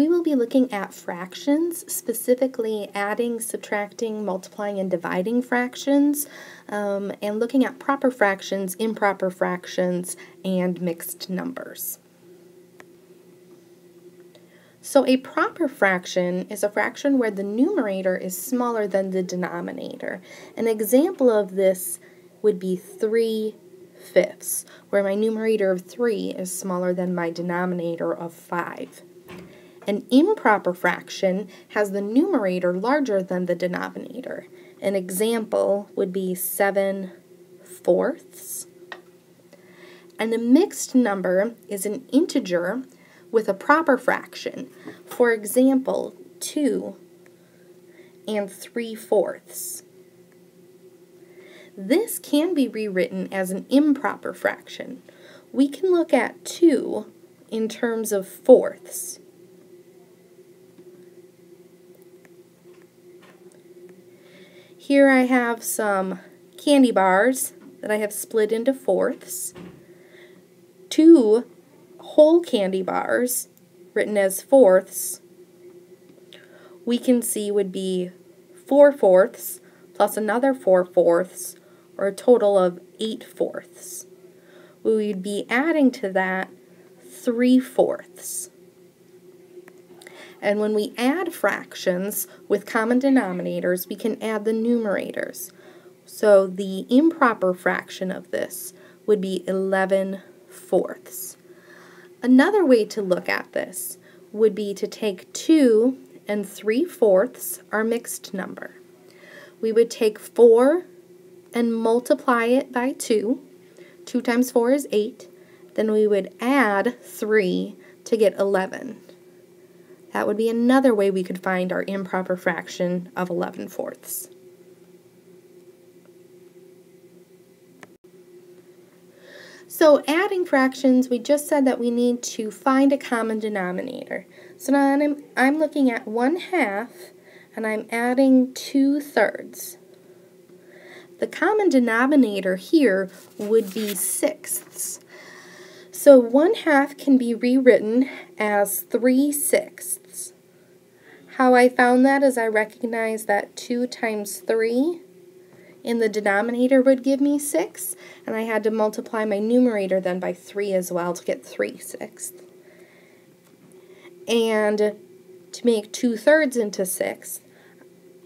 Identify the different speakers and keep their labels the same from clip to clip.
Speaker 1: We will be looking at fractions, specifically adding, subtracting, multiplying, and dividing fractions, and looking at proper fractions, improper fractions, and mixed numbers. So a proper fraction is a fraction where the numerator is smaller than the denominator. An example of this would be 3/5, where my numerator of 3 is smaller than my denominator of 5. An improper fraction has the numerator larger than the denominator. An example would be 7/4. And a mixed number is an integer with a proper fraction. For example, 2 and 3/4. This can be rewritten as an improper fraction. We can look at 2 in terms of fourths. Here I have some candy bars that I have split into fourths. 2 whole candy bars, written as fourths, we can see would be 4/4 plus another 4/4, or a total of 8/4. We would be adding to that 3/4. And when we add fractions with common denominators, we can add the numerators. So the improper fraction of this would be 11/4. Another way to look at this would be to take 2 and 3/4, our mixed number. We would take 4 and multiply it by 2. 2 times 4 is 8. Then we would add 3 to get 11. That would be another way we could find our improper fraction of 11/4. So adding fractions, we just said that we need to find a common denominator. So now I'm looking at 1/2 and I'm adding 2/3. The common denominator here would be sixths. So 1/2 can be rewritten as 3/6. How I found that is I recognized that 2 times 3 in the denominator would give me 6, and I had to multiply my numerator then by 3 as well to get 3/6. And to make 2/3 into 6,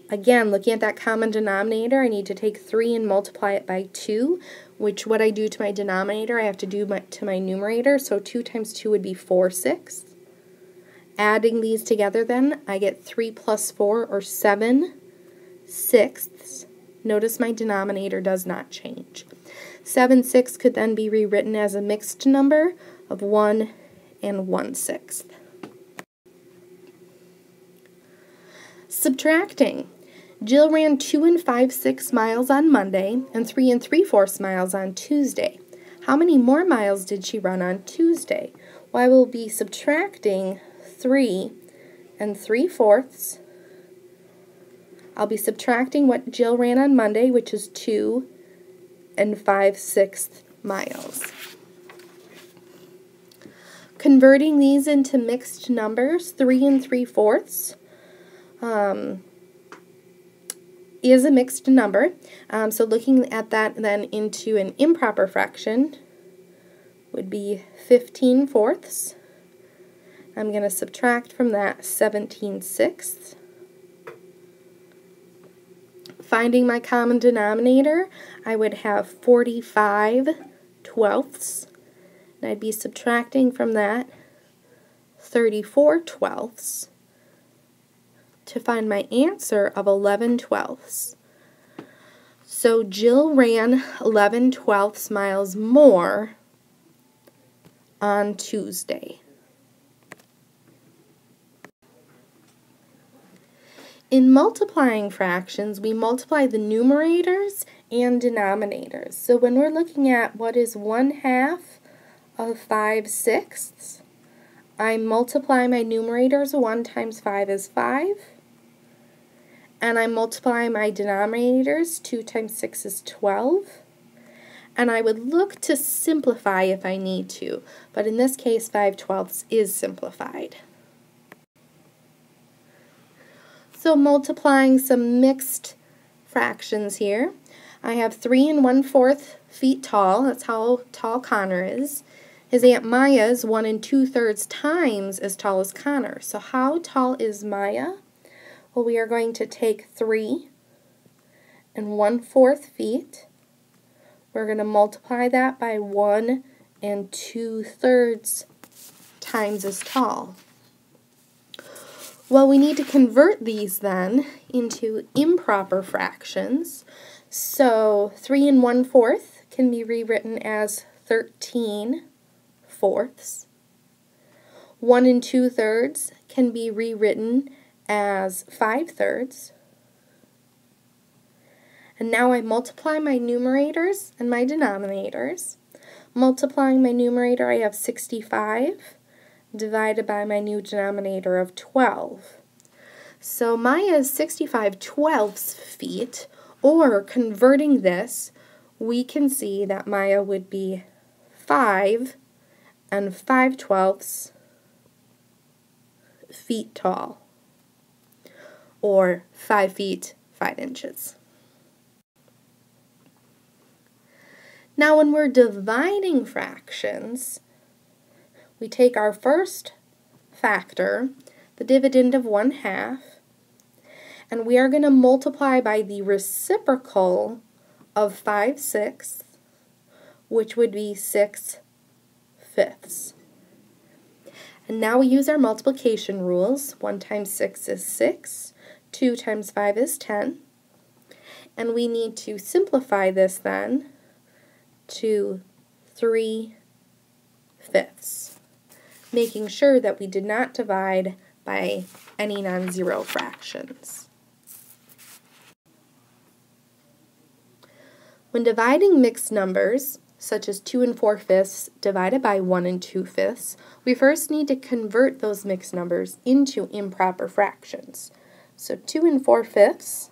Speaker 1: again, looking at that common denominator, I need to take 3 and multiply it by 2, which what I do to my denominator, I have to do to my numerator, so 2 times 2 would be 4/6. Adding these together then, I get 3 plus 4, or 7/6. Notice my denominator does not change. 7/6 could then be rewritten as a mixed number of 1 and 1/6. Subtracting. Jill ran 2 5/6 miles on Monday and 3 3/4 miles on Tuesday. How many more miles did she run on Tuesday? Well, I will be subtracting 3 3/4. I'll be subtracting what Jill ran on Monday, which is 2 5/6 miles. Converting these into mixed numbers, 3 3/4 is a mixed number. So looking at that then into an improper fraction would be 15/4. I'm going to subtract from that 17/6. Finding my common denominator, I would have 45/12. And I'd be subtracting from that 34/12 to find my answer of 11/12. So Jill ran 11/12 miles more on Tuesday. In multiplying fractions, we multiply the numerators and denominators. So when we're looking at what is 1/2 of 5/6, I multiply my numerators. 1 times 5 is 5. And I multiply my denominators. 2 times 6 is 12. And I would look to simplify if I need to. But in this case, 5/12 is simplified. So multiplying some mixed fractions here. I have 3 1/4 feet tall. That's how tall Connor is. His Aunt Maya is 1 2/3 times as tall as Connor. So how tall is Maya? Well, we are going to take 3 1/4 feet. We're going to multiply that by 1 2/3 times as tall. Well, we need to convert these then into improper fractions. So 3 1/4 can be rewritten as 13/4. 1 2/3 can be rewritten as 5/3. And now I multiply my numerators and my denominators. Multiplying my numerator, I have 65 divided by my new denominator of 12. So Maya is 65/12 feet, or converting this, we can see that Maya would be 5 5/12 feet tall, or 5 feet 5 inches. Now when we're dividing fractions, we take our first factor, the dividend of 1/2, and we are going to multiply by the reciprocal of 5/6, which would be 6/5. And now we use our multiplication rules. 1 times 6 is 6, 2 times 5 is 10, and we need to simplify this then to 3/5, making sure that we did not divide by any non-zero fractions. When dividing mixed numbers, such as 2 4/5 divided by 1 2/5, we first need to convert those mixed numbers into improper fractions. So 2 4/5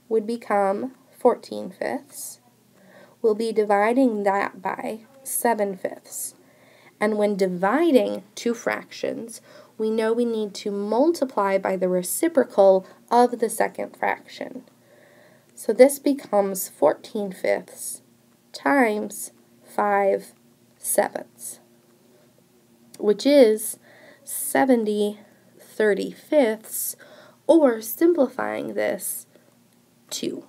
Speaker 1: would become 14/5. We'll be dividing that by 7/5. And when dividing two fractions, we know we need to multiply by the reciprocal of the second fraction. So this becomes 14/5 times 5/7, which is 70/35, or simplifying this, 2.